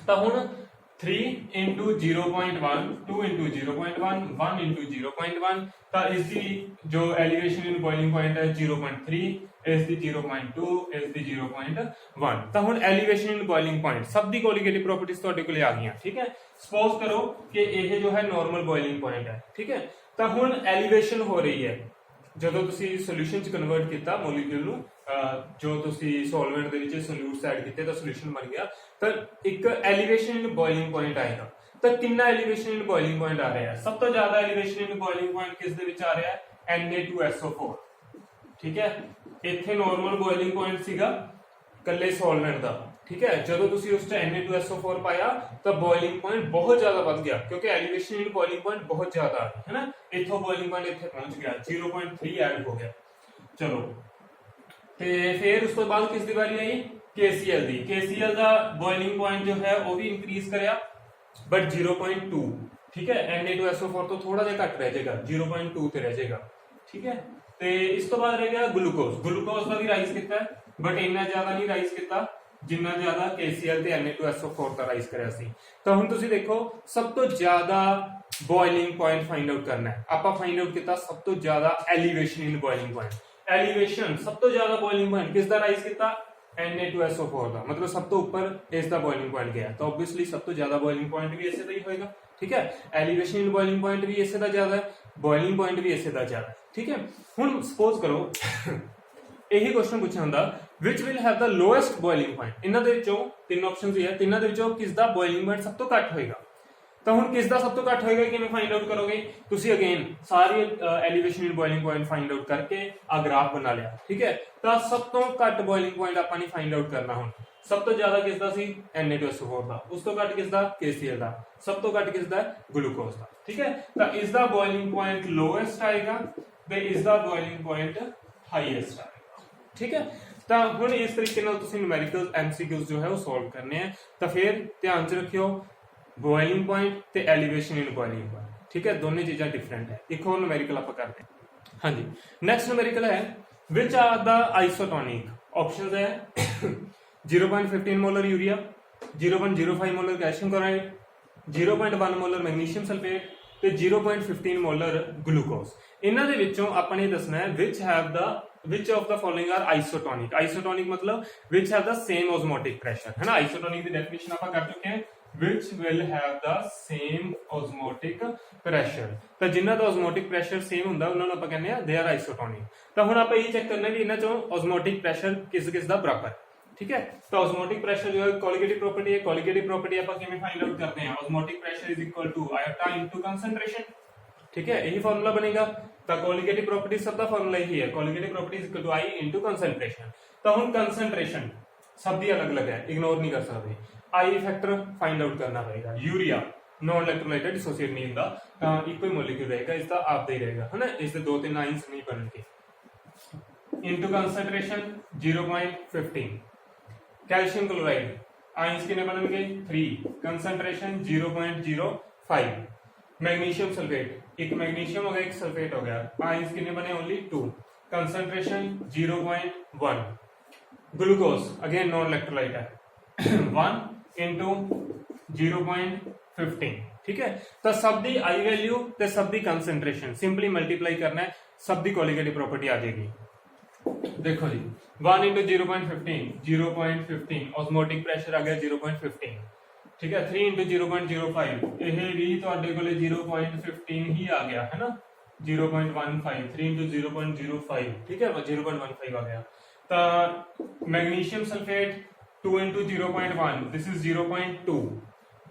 तो हुण 3 into 0.1, 2 into 0.1, 1 into 0.1, ਤਾਂ ਇਸ ਦੀ ਜੋ ਐਲੀਵੇਸ਼ਨ ਇਨ ਬੋਇਲਿੰਗ ਪੁਆਇੰਟ ਹੈ 0.3, ਇਸ ਦੀ 0.2, ਇਸ ਦੀ 0.1। ਤਾਂ ਹੁਣ ਐਲੀਵੇਸ਼ਨ ਇਨ ਬੋਇਲਿੰਗ ਪੁਆਇੰਟ ਸਭ ਦੀ ਕੋਲੀਗੇਟਿਵ ਪ੍ਰੋਪਰਟੀਜ਼ ਤੁਹਾਡੇ ਕੋਲੇ ਆ ਗਈਆਂ, ਠੀਕ ਹੈ। ਸਪੋਜ਼ ਕਰੋ ਕਿ ਇਹ ਜੋ ਹੈ ਨਾਰਮਲ ਬੋਇਲਿੰਗ ਪੁਆਇੰਟ ਹੈ, ਠੀਕ ਹੈ। ਤਾਂ ਹੁਣ ਐਲੀਵੇਸ਼ਨ ਹੋ ਰਹੀ ਹੈ ਜਦੋਂ ਤੁਸੀਂ ਸੋਲੂਸ਼ਨ ਚ ਕਨਵਰਟ ਕੀਤਾ ਮੋਲੀਕਿਊਲ ਨੂੰ, ਜੋ ਤੁਸੀਂ ਸੋਲਵੈਂਟ ਦੇ ਵਿੱਚ ਸੋਲਿਊਟਸ ਐਡ ਕੀਤੇ ਤਾਂ ਸੋਲੂਸ਼ਨ ਬਣ ਗਿਆ, ਤਾਂ ਇੱਕ ਐਲੀਵੇਸ਼ਨ ਇਨ ਬੋਇਲਿੰਗ ਪੁਆਇੰਟ ਆਏਗਾ। ਤਾਂ ਕਿੰਨਾ ਐਲੀਵੇਸ਼ਨ ਇਨ ਬੋਇਲਿੰਗ ਪੁਆਇੰਟ ਆ ਰਿਹਾ ਹੈ? ਸਭ ਤੋਂ ਜ਼ਿਆਦਾ ਐਲੀਵੇਸ਼ਨ ਇਨ ਬੋਇਲਿੰਗ ਪੁਆਇੰਟ ਕਿਸ ਦੇ ਵਿੱਚ ਆ ਰਿਹਾ ਹੈ? Na2SO4, ਠੀਕ ਹੈ। ਇੱਥੇ ਨਾਰਮਲ ਬੋਇਲਿੰਗ ਪੁਆਇੰਟ ਸੀਗਾ ਕੱਲੇ ਸੋਲਵੈਂਟ ਦਾ, ਠੀਕ ਹੈ। ਜਦੋਂ ਤੁਸੀਂ ਉਸ 'ਚ Na2SO4 ਪਾਇਆ ਤਾਂ ਬੋਇਲਿੰਗ ਪੁਆਇੰਟ ਬਹੁਤ ਜ਼ਿਆਦਾ ਵੱਧ ਗਿਆ, ਕਿਉਂਕਿ ਐਲੀਵੇਸ਼ਨ ਇਨ ਬੋਇਲਿੰਗ ਪੁਆਇੰਟ ਬਹੁਤ ਜ਼ਿਆਦਾ ਹੈ ਨਾ। ਇੱਥੋਂ ਬੋਇਲਿੰਗ ਪੁਆਇੰਟ ਇੱਥੇ ਪਹੁੰਚ ਗਿਆ, 0.3 ਐਡ ਹੋ ਗਿਆ। ਚਲੋ, ਤੇ ਫਿਰ ਉਸ ਤੋਂ ਬਾਅਦ ਕਿਸ ਦੀ ਵਾਰੀ ਆਈ? KCl ਦੀ। KCl ਦਾ ਬੋਇਲਿੰਗ ਪੁਆਇੰਟ ਜੋ ਹੈ ਉਹ ਵੀ ਇੰਕਰੀਜ਼ ਕਰਿਆ, ਬਟ 0.2, ਠੀਕ ਹੈ। Na2SO4 ਤੋਂ ਥੋੜਾ ਜਿਹਾ ਘੱਟ ਰਹਿ ਜਾਏਗਾ, 0.2 ਤੇ ਰਹਿ ਜਾਏਗਾ, ਠੀਕ ਹੈ। ਤੇ ਇਸ ਤੋਂ ਬਾਅਦ ਰਹਿ ਗਿਆ ਗਲੂਕੋਜ਼। ਗਲੂਕੋਜ਼ ਦਾ ਵੀ ਰਾਈਜ਼ ਕੀਤਾ ਹੈ, ਬਟ ਇੰਨਾ ਜ਼ਿਆਦਾ ਨਹੀਂ ਰਾਈਜ਼ ਕੀਤਾ ਜਿੰਨਾ ਜ਼ਿਆਦਾ KCl ਤੇ Na2SO4 ਦਾ ਰਾਈਜ਼ ਕਰਿਆ ਸੀ। ਤਾਂ ਹੁਣ ਤੁਸੀਂ ਦੇਖੋ, ਸਭ ਤੋਂ ਜ਼ਿਆਦਾ ਬੋਇਲਿੰਗ ਪੁਆਇੰਟ ਫਾਈਂਡ ਆਊਟ ਕਰਨਾ ਹੈ। ਆਪਾਂ ਫਾਈਂਡ ਆਊਟ ਕੀਤਾ ਸਭ ਤੋਂ ਜ਼ਿਆਦਾ ਐਲੀਵੇਸ਼ਨ ਇਨ ਬੋਇਲਿੰਗ ਪੁਆਇੰਟ। ਐਲੀਵੇਸ਼ਨ ਸਭ ਤੋਂ ਜ਼ਿਆਦਾ ਬੋਇਲਿੰਗ ਪੁਆਇੰਟ ਕਿਸ ਦਾ ਰਾਈਜ਼ ਕੀਤਾ? Na2SO4 ਦਾ, ਮਤਲਬ ਸਭ ਤੋਂ ਉੱਪਰ ਇਸ ਦਾ ਬੋਇਲਿੰਗ ਪੁਆਇੰਟ ਗਿਆ, ਤਾਂ ਆਬਵੀਅਸਲੀ ਸਭ ਤੋਂ ਜ਼ਿਆਦਾ ਬੋਇਲਿੰਗ ਪੁਆਇੰਟ ਵੀ ਇਸੇ ਦਾ ਹੀ ਹੋਏਗਾ, ਠੀਕ ਹੈ। ਐਲੀਵੇਸ਼ਨ ਇਨ ਬੋਇਲਿੰਗ ਪੁਆਇੰਟ ਵੀ ਇਸੇ ਦਾ ਜ਼ਿਆਦਾ ਹੈ, ਬੋਇਲਿੰਗ ਪੁਆਇੰਟ ਵੀ ਇਸੇ ਦਾ ਜ਼ਿਆਦਾ ਹੈ, ਠੀਕ ਹੈ। ਹੁਣ ਸਪੋਜ਼ ਕਰੋ ਇਹੀ ਕੁਐਸਚਨ ਪੁੱਛਿਆ ਹੁੰਦਾ, which will have the lowest boiling point। ਇਹਨਾਂ ਦੇ ਵਿੱਚੋਂ ਤਿੰਨ ਆਪਸ਼ਨਸ ਹੀ ਹੈ, ਤਿੰਨਾਂ ਦੇ ਵਿੱਚੋਂ ਕਿਸ ਦਾ ਬੋਇਲਿੰਗ ਪੁਆਇੰਟ ਸਭ ਤੋਂ ਘੱਟ ਹੋਏਗਾ? ਤਾਂ ਹੁਣ ਕਿਸ ਦਾ ਸਭ ਤੋਂ ਘੱਟ ਹੋਏਗਾ ਕਿਵੇਂ ਫਾਈਂਡ ਆਊਟ ਕਰੋਗੇ? ਤੁਸੀਂ ਅਗੇਨ ਸਾਰੀ ਐਲੀਵੇਸ਼ਨ ਇਨ ਬੋਇਲਿੰਗ ਪੁਆਇੰਟ ਫਾਈਂਡ ਆਊਟ ਕਰਕੇ ਆ ਗ੍ਰਾਫ ਬਣਾ ਲਿਆ, ਠੀਕ ਹੈ। ਤਾਂ ਸਭ ਤੋਂ ਘੱਟ ਬੋਇਲਿੰਗ ਪੁਆਇੰਟ ਆਪਾਂ ਨੇ ਫਾਈਂਡ ਆਊਟ ਕਰਨਾ। ਹੁਣ ਸਭ ਤੋਂ ਜ਼ਿਆਦਾ ਕਿਸ ਦਾ ਸੀ? Na2SO4 ਦਾ। ਉਸ ਤੋਂ ਘੱਟ ਕਿਸ ਦਾ? KCl ਦਾ। ਸਭ ਤੋਂ ਘੱਟ ਕਿਸ ਦਾ? ਗਲੂਕੋਜ਼ ਦਾ, ਠੀਕ ਹੈ। ਤਾਂ ਇਸ ਦਾ ਬੋਇਲਿੰਗ ਪੁਆਇੰਟ ਲੋਐਸਟ ਆਏਗਾ ਤੇ ਇਸ ਦਾ ਬੋਇਲਿੰਗ ਪੁਆਇੰਟ ਹਾਈਐਸਟ ਆਏਗਾ, ਠੀਕ ਹੈ। ਤਾਂ ਹੁਣ ਇਸ ਤਰੀਕੇ ਨਾਲ ਤੁਸੀਂ ਨਿਊਮੈਰੀਕਲ MCQs ਜੋ ਹੈ ਉਹ ਸੋਲਵ ਕਰਨੇ ਆ। ਤਾਂ ਫਿਰ ਧਿਆਨ 'ਚ ਰੱਖਿਓ ਬੋਇਲਿੰਗ ਪੁਆਇੰਟ ਤੇ ਐਲੀਵੇਸ਼ਨ ਇਨ ਬੋਇਲਿੰਗ ਪੁਆਇੰਟ, ਠੀਕ ਹੈ। ਦੋਨੇ ਚੀਜ਼ਾਂ ਡਿਫਰੈਂਟ ਹੈ। ਇੱਕ ਹੋਰ ਨਿਊਮੈਰੀਕਲ ਆਪਾਂ ਕਰਦੇ ਹਾਂ। ਹਾਂਜੀ, ਨੈਕਸਟ ਨਿਊਮੈਰੀਕਲ ਹੈ which are the isotonic. Options ਹੈ 0.15 molar urea, 0.05 molar calcium chloride, 0.1 molar magnesium sulphate ਤੇ 0.15 ਮੋਲਰ ਗਲੂਕੋਜ਼। ਇਹਨਾਂ ਦੇ ਵਿੱਚੋਂ ਆਪਾਂ ਨੇ ਦੱਸਣਾ ਹੈ which of the following are isotonic। isotonic मतलब which have the same osmotic pressure, है ना। isotonic ਦੀ ਡੈਫੀਨੇਸ਼ਨ ਆਪਾਂ ਕਰ ਚੁੱਕੇ ਹਾਂ, which will have the same osmotic pressure। ਤਾਂ ਜਿਨ੍ਹਾਂ ਦਾ osmotic pressure same ਹੁੰਦਾ ਉਹਨਾਂ ਨੂੰ ਆਪਾਂ ਕਹਿੰਦੇ ਆ they are isotonic। ਤਾਂ ਹੁਣ ਆਪਾਂ ਇਹ ਚੈੱਕ ਕਰਨਾ ਵੀ ਇਹਨਾਂ ਚੋਂ osmotic pressure ਕਿਸ ਦਾ ਬਰਾਬਰ, ਠੀਕ ਹੈ। ਤਾਂ osmotic pressure ਜੋ ਹੈ ਕੋਲੀਗੇਟਿਵ ਪ੍ਰੋਪਰਟੀ ਹੈ। ਕੋਲੀਗੇਟਿਵ ਪ੍ਰੋਪਰਟੀ ਆਪਾਂ ਕਿਵੇਂ ਫਾਈਂਡ ਆਊਟ ਕਰਦੇ ਹਾਂ? osmotic pressure is equal to iota into concentration, ठीक है। यही फॉर्मूला बनेगा। तो कोलिगेटिव प्रॉपर्टी सब का फॉर्मूला यही है, colligative property is equal to I into concentration. तो हम कंसंट्रेशन सब दी अलग अलग है, इग्नोर नहीं कर सकते। आई फैक्टर फाइंड आउट करना पड़ेगा। यूरिया नॉन इलेक्ट्रोलाइट डिसोसिएट नहीं होता, तो इको ही मॉलिक्यूल रहेगा, इसका आपदा ही रहेगा, है ना। इससे दो तीन आइंस नहीं बनेंगे। Into concentration 0.15। Calcium chloride ions कितने बनेंगे? 3। कंसंट्रेशन 0.05। मैग्नीशियम सल्फेट, एक मैग्नीशियम हो गया एक सल्फेट हो गया, आइंस कितने बने? Only 2। Concentration 0.1। Glucose again non electrolyte है 1 into 0.15, ठीक है। तो सब दी आई वैल्यू ते सब दी कंसंट्रेशन सिंपली मल्टीप्लाई करना है, सब दी कोलिगेटिव प्रॉपर्टी आ जाएगी। देखो जी 1 into 0.15, 0.15 ऑस्मोटिक प्रेशर आ गया 0.15, ठीक है। 3 into 0.05 ਇਹ ਵੀ ਤੁਹਾਡੇ ਕੋਲੇ 0.15 ਹੀ ਆ ਗਿਆ, है ना। 0.15 3 into 0.05, ठीक है, 0.15 आ गया। तो magnesium sulphate 2 into 0.1, this is 0.2।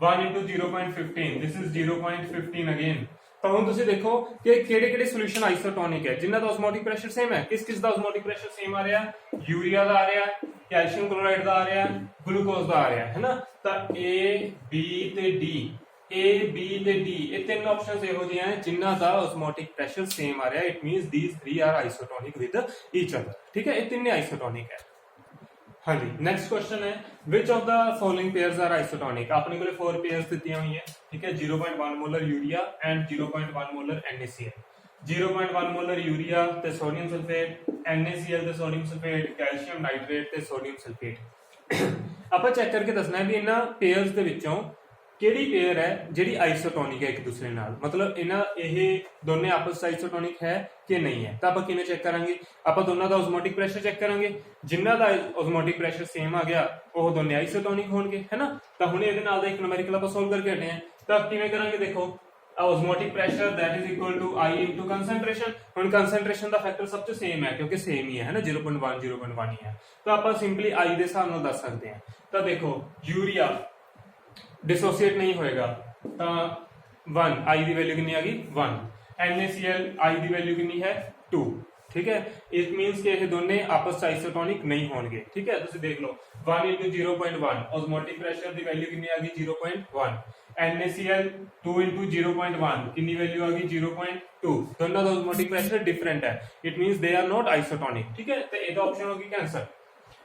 1 into 0.15, this is 0.15 again। ਤਾਂ ਹੁਣ ਤੁਸੀਂ ਦੇਖੋ ਕਿ ਕਿਹੜੇ ਸੋਲੂਸ਼ਨ ਆਈਸੋਟੋਨਿਕ ਹੈ ਜਿਨ੍ਹਾਂ ਦਾ ਆਸਮੋਟਿਕ ਪ੍ਰੈਸ਼ਰ ਸੇਮ ਹੈ। ਕਿਸ ਦਾ ਆਸਮੋਟਿਕ ਪ੍ਰੈਸ਼ਰ ਸੇਮ ਆ ਰਿਹਾ? ਯੂਰੀਆ ਦਾ ਆ ਰਿਹਾ, ਕੈਲਸ਼ੀਅਮ ਕਲੋਰਾਈਡ ਦਾ ਆ ਰਿਹਾ, ਗਲੂਕੋਜ਼ ਦਾ ਆ ਰਿਹਾ, ਹੈ ਨਾ। ਤਾਂ A, B ਤੇ D, A, B ਤੇ D ਇਹ ਤਿੰਨ ਆਪਸ਼ਨਸ ਇਹੋ ਜਿਹੀਆਂ ਨੇ ਜਿਨ੍ਹਾਂ ਦਾ ਆਸਮੋਟਿਕ ਪ੍ਰੈਸ਼ਰ ਸੇਮ ਆ ਰਿਹਾ। It means these three are isotonic with each other, ठीक है। ਇਹ ਤਿੰਨੇ ਆਈਸੋਟੋਨਿਕ ਹੈ। हाँ जी, नेक्स्ट क्वेश्चन है which of the following pairs are isotonic। अपने को 4 pairs दी हुई हैं, ठीक है। 0.1 molar urea and 0.1 molar NaCl। 0.1 molar urea ते सोडियम सल्फेट, NaCl ते सोडियम सल्फेट, कैल्शियम नाइट्रेट ते सोडियम सल्फेट। ਆਪਾਂ ਚੈੱਕ ਕਰਕੇ ਦੱਸਣਾ ਹੈ ਵੀ ਇਹਨਾਂ ਪੇਅਰਸ ਦੇ ਵਿੱਚੋਂ ਕਿਹੜੀ ਪੇਅਰ ਹੈ ਜਿਹੜੀ ਆਈਸੋਟੋਨਿਕ ਹੈ ਇੱਕ ਦੂਸਰੇ ਨਾਲ, ਮਤਲਬ ਇਹ ਦੋਨੇ ਆਪਸ ਵਿੱਚ ਆਈਸੋਟੋਨਿਕ ਹੈ ਕਿ ਨਹੀਂ ਹੈ। ਤਾਂ ਆਪਾਂ ਕਿਵੇਂ ਚੈੱਕ ਕਰਾਂਗੇ, ਆਪਾਂ ਦੋਨਾਂ ਦਾ ਓਜ਼ਮੋਟਿਕ ਪ੍ਰੈਸ਼ਰ ਚੈੱਕ ਕਰਾਂਗੇ, ਜਿਨ੍ਹਾਂ ਦਾ ਓਜ਼ਮੋਟਿਕ ਪ੍ਰੈਸ਼ਰ ਸੇਮ ਆ ਗਿਆ ਉਹ ਦੋਨੇ ਆਈਸੋਟੋਨਿਕ ਹੋਣਗੇ, ਹੈ ਨਾ। ਤਾਂ ਹੁਣ ਇਹਦੇ ਨਾਲ ਦਾ ਇੱਕ ਨਿਊਮੈਰੀਕਲ ਆਪਾਂ ਸੋਲਵ ਕਰਕੇ ਹਟੇ ਆ। ਤਾਂ ਕਿਵੇਂ ਕਰਾਂਗੇ, ਦੇਖੋ osmotic pressure that is equal to I into concentration। ਹੁਣ concentration ਦਾ ਫੈਕਟਰ ਸਭ ਤੋਂ ਸੇਮ ਹੈ ਕਿਉਂਕਿ ਸੇਮ ਹੀ ਹੈ ਨਾ, 0.1 0.1 ਹੀ ਹੈ। ਤਾਂ ਆਪਾਂ ਸਿੰਪਲੀ I ਦੇ ਹਿਸਾਬ ਨਾਲ ਦੱਸ ਸਕਦੇ ਹਾਂ। ਤਾਂ ਦੇਖੋ ਯੂਰੀਆ डिसोसिएट नहीं होएगा तो 1 I ਦੀ ਵੈਲਿਊ ਕਿੰਨੀ ਆ ਗਈ 1, NaCl I ਦੀ ਵੈਲਿਊ ਕਿੰਨੀ ਹੈ 2, ठीक है। इट मींस कि ये दोनों आपस में आइसोटोनिक नहीं होंगे, ठीक है। तुम देख लो 1 into 0.1 ऑस्मोटिक प्रेशर की वैल्यू कितनी आ गई 0.1, NaCl 2 into 0.1 कितनी वैल्यू आ गई 0.2, दोनों का ऑस्मोटिक प्रेशर डिफरेंट है, it means they are not isotonic, ठीक है। तो ये ऑप्शन होगी कैंसर।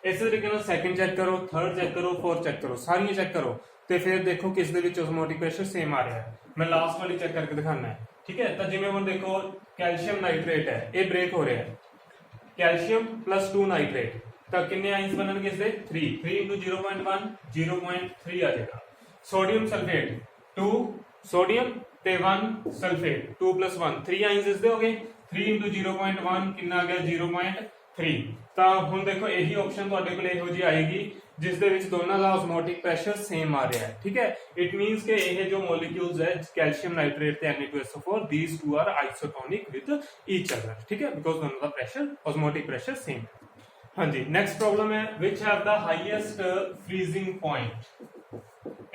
इस तरीके से सेकंड चेक करो, थर्ड चेक करो, फोर्थ चेक करो, सारियां चेक करो तो फिर देखो किस दे विच ऑस्मोटिक प्रेशर सेम आ रहा है। मैं लास्ट वाली चेक करके दिखाना है, ठीक है। तो जिवें हुण देखो कैल्शियम नाइट्रेट है, ये ब्रेक हो रहा है, कैल्शियम प्लस 2 नाइट्रेट, तो कितने आइंस बनणगे इसदे 3 into 0.1 0.3 आ जाएगा। सोडियम सल्फेट 2 सोडियम ते 1 सल्फेट 2 + 1 3 आइंस इसदे हो गए, 3 into 0.1 कितना आ गया 0.3। तो हुण देखो यही ऑप्शन तुहाडे कोल इहो जी आएगी जिस दे विच दोनों का ऑस्मोटिक प्रेशर सेम आ रहा है, ठीक है। इट मींस के ये जो मॉलिक्यूल्स है कैल्शियम नाइट्रेट ते Na2SO4 these two are isotonic with each other, ठीक है, बिकॉज दोनों का प्रेशर ऑस्मोटिक प्रेशर सेम है। हाँ जी, नेक्स्ट प्रॉब्लम है which have the highest freezing point.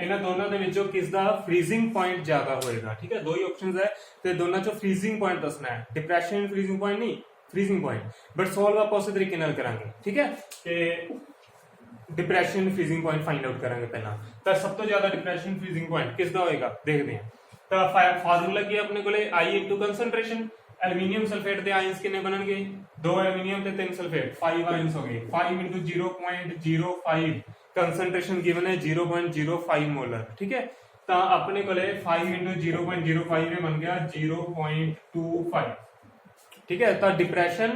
इन्हां दोनों दे विचों किस दा फ्रीजिंग पॉइंट ज्यादा होएगा, ठीक है। दो ही ऑप्शंस है ते दोनों चों फ्रीजिंग पॉइंट दसना है, डिप्रेशन इन फ्रीजिंग पॉइंट नहीं, फ्रीजिंग पॉइंट। बट सॉल्व आप उस तरीके नाल करांगे, ठीक है। कि depression freezing point find out करेंगे पहला। तो सब तो ज्यादा डिप्रेशन फ्रीजिंग पॉइंट किसका होएगा देखते हैं। तो फार्मूला की अपने को I into concentration, aluminium sulphate के आयंस कितने बननगे 2 एल्यूमीनियम ते 3 सल्फेट 5 आयंस हो गए, 5 into 0.05 कंसंट्रेशन गिवन है 0.05 मोलर, ठीक है। तो अपने को 5 into 0.05 में बन गया 0.25, ठीक है। तो डिप्रेशन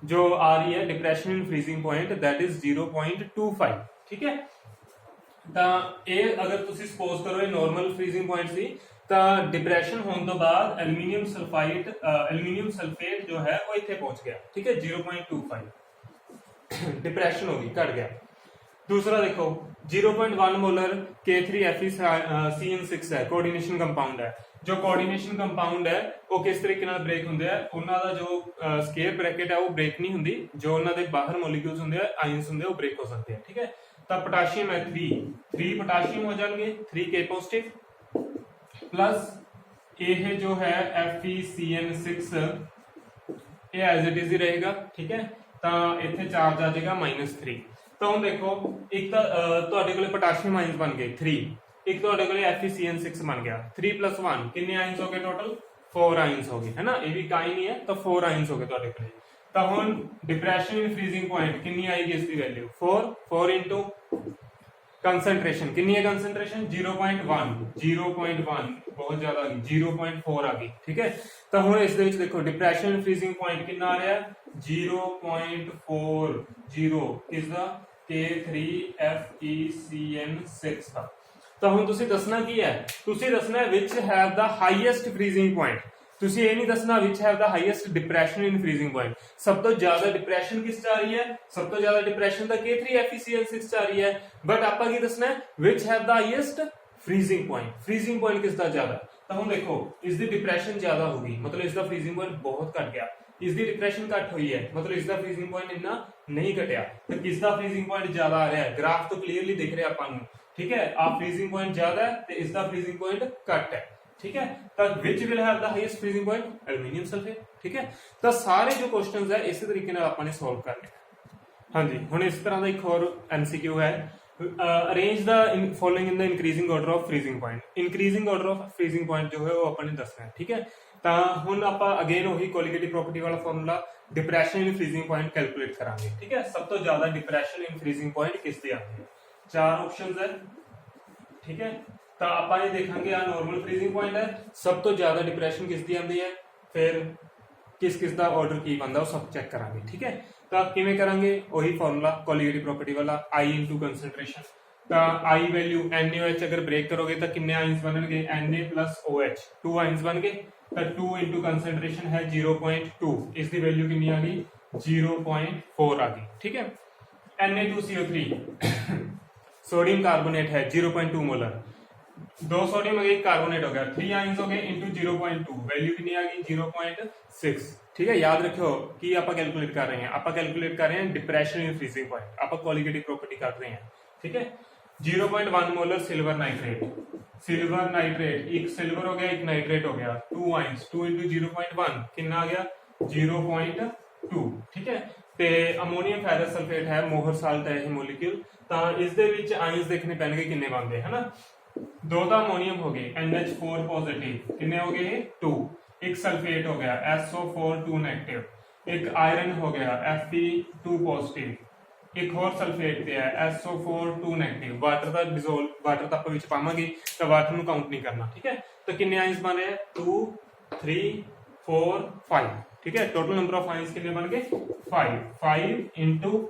जो आ रही है depression in freezing point that is 0.25, ठीक है। तो ये अगर तुसी सपोज करो ये नॉर्मल फ्रीजिंग पॉइंट सी, तो डिप्रेशन होने तो बाद एल्यूमीनियम सल्फेट जो है वो इतने पहुंच गया, ठीक है 0.25 डिप्रेशन होगी घट गया। दूसरा देखो 0.1 मोलर K3FeCN6 है, कोऑर्डिनेशन कंपाउंड है। जो कोऑर्डिनेशन कंपाउंड है वो किस तरीके नाल ब्रेक होंदे है, उन्हां दा जो स्केयर ब्रैकेट है वो ब्रेक नहीं हुंदी, जो उन्हां दे बाहर मॉलिक्यूल्स हुंदे हैं आयंस हुंदे हैं वो ब्रेक हो सकते हैं, ठीक है। तो पोटेशियम है 3 पोटेशियम हो जाएंगे 3K पॉजिटिव प्लस ये जो है FeCN6 ये एज इट इज ही रहेगा, ठीक है। तो इत्थे चार्ज आ जाएगा -3। तो हम देखो एक तुहाडे कोले पोटेशियम आयंस बन गए 3, एक तुहाडे कोले FeCN6 बन गया 3 + 1 कितने आयंस हो गए टोटल 4 आयंस हो गए, है ना। ये भी का ही नहीं है तो 4 आयंस हो गए तुहाडे कोले। तो हुण डिप्रेशन इन फ्रीजिंग पॉइंट कितनी आएगी इसकी वैल्यू 4 into कंसंट्रेशन कितनी है कंसंट्रेशन 0.1 बहुत ज्यादा आ गई 0.4 आ गई, ठीक है। तो हुण इस दे विच देखो डिप्रेशन इन फ्रीजिंग पॉइंट कितना आ रहा है 0.40 किसदा K3FeCN6 का। तो हुण तुसीं दसना की है, तुसीं दसना है which have the highest freezing point, तुसीं ये नहीं दसना which have the highest depression in freezing point. सब तो ज्यादा डिप्रेशन किस आ रही है, सब तो ज्यादा डिप्रेशन तो K3FeCN6 आ रही है, बट आपा की दसना है which have the highest freezing point, freezing point किसका ज्यादा। तो हम देखो इसकी डिप्रेशन ज्यादा होगी मतलब इसका फ्रीजिंग पॉइंट बहुत घट गया, इसकी डिप्रेशन घट हुई है मतलब इसका फ्रीजिंग पॉइंट इतना नहीं घटिया। तो किसका फ्रीजिंग पॉइंट ज्यादा आ रहा है, ग्राफ तो क्लियरली दिख रहा है अपन, ठीक है। आप फ्रीजिंग पॉइंट ज्यादा है तो इसका फ्रीजिंग पॉइंट घट है, ठीक है। तो which will have the highest freezing point aluminium sulphate, ठीक है। तो सारे जो क्वेश्चंस है इस तरीके नाल आपां ने सॉल्व करने। हाँ जी, हुण इस तरह का एक और MCQ है, arrange the following in the increasing order of freezing point. Increasing order of freezing point जो है वो अपन ने दसना है, ठीक है। तो हुण आपां अगेन वही कोलिगेटिव प्रॉपर्टी वाला formula depression in freezing point calculate करांगे, ठीक है। सब तो ज्यादा डिप्रेशन इन फ्रीजिंग पॉइंट किसदे आते हैं, 4 ऑप्शंस है, ठीक है। तो आप ये देखेंगे आ नॉर्मल फ्रीजिंग पॉइंट है, सब तो ज्यादा डिप्रेशन किसदी आती है, फिर किस का ऑर्डर की बनता सब चेक करांगे, ठीक है। तो किवें करांगे वही फॉर्मूला कोलिगेटिव प्रॉपर्टी वाला I into कंसंट्रेशन, ਤਾਂ I ਵੈਲਿਊ NaOH ਅਗਰ ਬ੍ਰੇਕ ਕਰੋਗੇ ਤਾਂ ਕਿੰਨੇ ਆਇਨਸ ਬਣਨਗੇ Na plus OH 2 ਆਇਨਸ ਬਣ ਗਏ ਤਾਂ 2 into ਕੰਸੈਂਟ੍ਰੇਸ਼ਨ ਹੈ 0.2 ਇਸ ਦੀ ਵੈਲਿਊ ਕਿੰਨੀ ਆ ਗਈ 0.4 ਆ ਗਈ ਠੀਕ ਹੈ Na2CO3 सोडियम कार्बोनेट है 0.2 मोलर 2 सोडियम हो गए कार्बोनेट हो गया 3 आयंस हो गए इनटू 0.2 वैल्यू कितनी आ गई 0.6 ठीक है याद रखो कि आप कैलकुलेट कर रहे हैं आप कैलकुलेट कर रहे हैं डिप्रेशन इन फ्रीजिंग पॉइंट आप क्वालिटेटिव प्रॉपर्टी कर रहे हैं ठीक है 0.1 मोलर सिल्वर नाइट्रेट एक सिल्वर हो गया एक नाइट्रेट हो गया 2 आयंस 2 into 0.1 कितना आ गया 0.2 ठीक है ਤੇ ਅਮੋਨੀਅਮ ਫੈਰਸ ਸਲਫੇਟ ਹੈ ਮੋਹਰ ਸਾਲਟ ਹੈ ਇਹ ਮੋਲੀਕਿਊਲ ਤਾਂ ਇਸ ਦੇ ਵਿੱਚ ਆਇਨਸ ਦੇਖਣੇ ਪੈਣਗੇ ਕਿੰਨੇ ਬਣਦੇ ਹੈ ਨਾ ਦੋ ਤਾਂ ਅਮੋਨੀਅਮ ਹੋ ਗਏ NH4 ਪੋਜ਼ਿਟਿਵ ਕਿੰਨੇ ਹੋ ਗਏ 2 ਇੱਕ ਸਲਫੇਟ ਹੋ ਗਿਆ SO4 2 ਨੈਗੇਟਿਵ ਇੱਕ ਆਇਰਨ ਹੋ ਗਿਆ Fe2 ਪੋਜ਼ਿਟਿਵ ਇੱਕ ਹੋਰ ਸਲਫੇਟ ਤੇ ਹੈ SO4 2 ਨੈਗੇਟਿਵ ਵਾਟਰ ਦਾ ਡਿਸੋਲਵ ਵਾਟਰ ਤਾਂ ਆਪਾਂ ਵਿੱਚ ਪਾਵਾਂਗੇ ਤਾਂ ਵਾਟਰ ਨੂੰ ਕਾਊਂਟ ਨਹੀਂ ਕਰਨਾ ਠੀਕ ਹੈ ਤਾਂ ਕਿੰਨੇ ਆਇਨਸ ਬਣ ਰਹੇ 2 3 4 5 ठीक है टोटल नंबर ऑफ आयंस कितने बन गए 5 into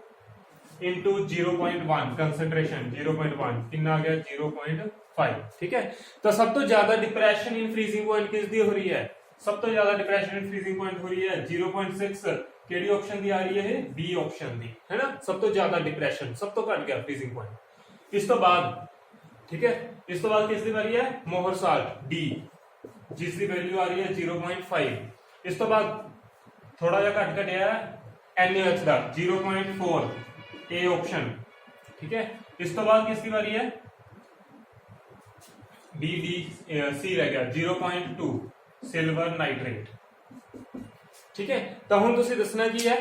0.1 कंसंट्रेशन 0.1 कितना आ गया 0.5 ठीक है तो सब तो ज्यादा डिप्रेशन इन फ्रीजिंग पॉइंट किस दी हो रही है सब तो ज्यादा डिप्रेशन इन फ्रीजिंग पॉइंट हो रही है 0.6 केडी ऑप्शन दी आ रही है बी ऑप्शन दी है ना सब तो ज्यादा डिप्रेशन सब तो घट गया फ्रीजिंग पॉइंट इस तो बाद ठीक है इस तो बाद किस दी आ रही है मोहर साल्ट डी जिसकी वैल्यू आ रही है 0.5 इस तो बाद थोड़ा जिहा घट घटिया NaOH का 0.4 ए ऑप्शन ठीक है इस तो बाद किसकी बारी है सी रह गया 0.2 सिल्वर नाइट्रेट ठीक है तो हुण तुसीं दसना की है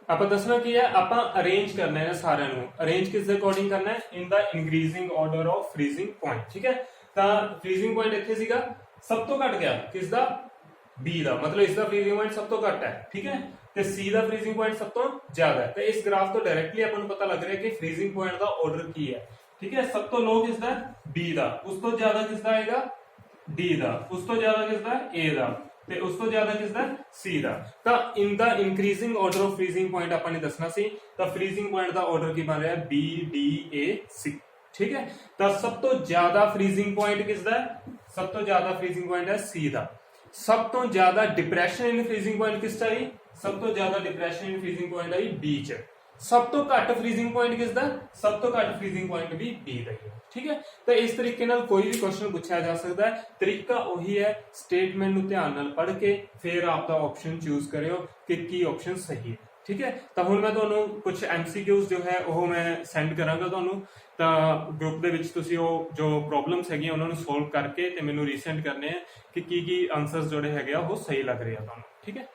ਆਪਾਂ ਦੱਸਣਾ ਕੀ ਹੈ ਆਪਾਂ ਅਰੇਂਜ ਕਰਨਾ ਹੈ ਸਾਰਿਆਂ ਨੂੰ ਅਰੇਂਜ ਕਿਸ ਦੇ ਅਕੋਰਡਿੰਗ ਕਰਨਾ ਹੈ ਇਨ ਦਾ increasing order of freezing point ਠੀਕ ਹੈ ਤਾਂ ਫਰੀਜ਼ਿੰਗ ਪੁਆਇੰਟ ਇੱਥੇ ਸੀਗਾ ਸਭ ਤੋਂ ਘਟ ਗਿਆ ਕਿਸ ਦਾ बी ਦਾ ਮਤਲਬ ਇਸ ਦਾ ਫਰੀਜ਼ਿੰਗ ਪੁਆਇੰਟ ਸਭ ਤੋਂ ਘੱਟ ਹੈ ਠੀਕ ਹੈ ਤੇ C ਦਾ ਫਰੀਜ਼ਿੰਗ ਪੁਆਇੰਟ ਸਭ ਤੋਂ ਜ਼ਿਆਦਾ ਹੈ ਤੇ ਇਸ ਗ੍ਰਾਫ ਤੋਂ ਡਾਇਰੈਕਟਲੀ ਆਪਾਂ ਨੂੰ ਪਤਾ ਲੱਗ ਰਿਹਾ ਕਿ ਫਰੀਜ਼ਿੰਗ ਪੁਆਇੰਟ ਦਾ ਆਰਡਰ ਕੀ ਹੈ ਠੀਕ ਹੈ ਸਭ ਤੋਂ ਲੋ ਕਿਸ ਦਾ B ਦਾ ਉਸ ਤੋਂ ਜ਼ਿਆਦਾ ਕਿਸ ਦਾ ਆਏਗਾ D ਦਾ ਉਸ ਤੋਂ ਜ਼ਿਆਦਾ ਕਿਸ ਦਾ A ਦਾ ਤੇ ਉਸ ਤੋਂ ਜ਼ਿਆਦਾ ਕਿਸ ਦਾ C ਦਾ ਤਾਂ ਇਨ ਦਾ increasing order of freezing point ਆਪਾਂ ਨੇ ਦੱਸਣਾ ਸੀ ਤਾਂ ਫਰੀਜ਼ਿੰਗ ਪੁਆਇੰਟ ਦਾ ਆਰਡਰ ਕੀ ਬਣ ਰਿਹਾ B D A C ठीक है तो सब तो ज्यादा फ्रीजिंग पॉइंट किसदा है सब तो ज्यादा फ्रीजिंग पॉइंट है C ਦਾ सब तो ज्यादा डिप्रेशन इन फ्रीजिंग पॉइंट किस आई सब तो ज्यादा depression in freezing point I B च सब तो घट फ्रीजिंग पॉइंट किसदा सब तो घट फ्रीजिंग पॉइंट भी B ਦਾ ਹੀ ਹੈ ठीक है तो इस तरीके ਨਾਲ ਕੋਈ ਵੀ क्वेश्चन पूछा जा सकता है तरीका ਉਹੀ है स्टेटमेंट ਨੂੰ ਧਿਆਨ ਨਾਲ ਪੜ੍ਹ ਕੇ ਫਿਰ ਆਪ ਦਾ ਆਪਸ਼ਨ ਚੂਜ਼ ਕਰਿਓ ਕਿ ਕੀ ਆਪਸ਼ਨ ਸਹੀ ਹੈ ठीक है ਤਾਂ ਹੁਣ ਮੈਂ ਤੁਹਾਨੂੰ ਕੁਝ MCQs ਜੋ ਹੈ ਉਹ ਮੈਂ ਸੈਂਡ ਕਰਾਂਗਾ ਤੁਹਾਨੂੰ ਤਾਂ ਗਰੁੱਪ ਦੇ ਵਿੱਚ ਤੁਸੀਂ ਉਹ ਜੋ ਪ੍ਰੋਬਲਮਸ ਹੈਗੀਆਂ ਉਹਨਾਂ ਨੂੰ ਸੋਲਵ ਕਰਕੇ ਤੇ ਮੈਨੂੰ ਰੀਸੈਂਡ ਕਰਨੇ ਆ ਕਿ ਕੀ ਆਨਸਰਸ ਜਿਹੜੇ ਹੈਗੇ ਆ ਉਹ ਸਹੀ ਲੱਗ ਰਹੇ ਆ ਤੁਹਾਨੂੰ ਠੀਕ ਹੈ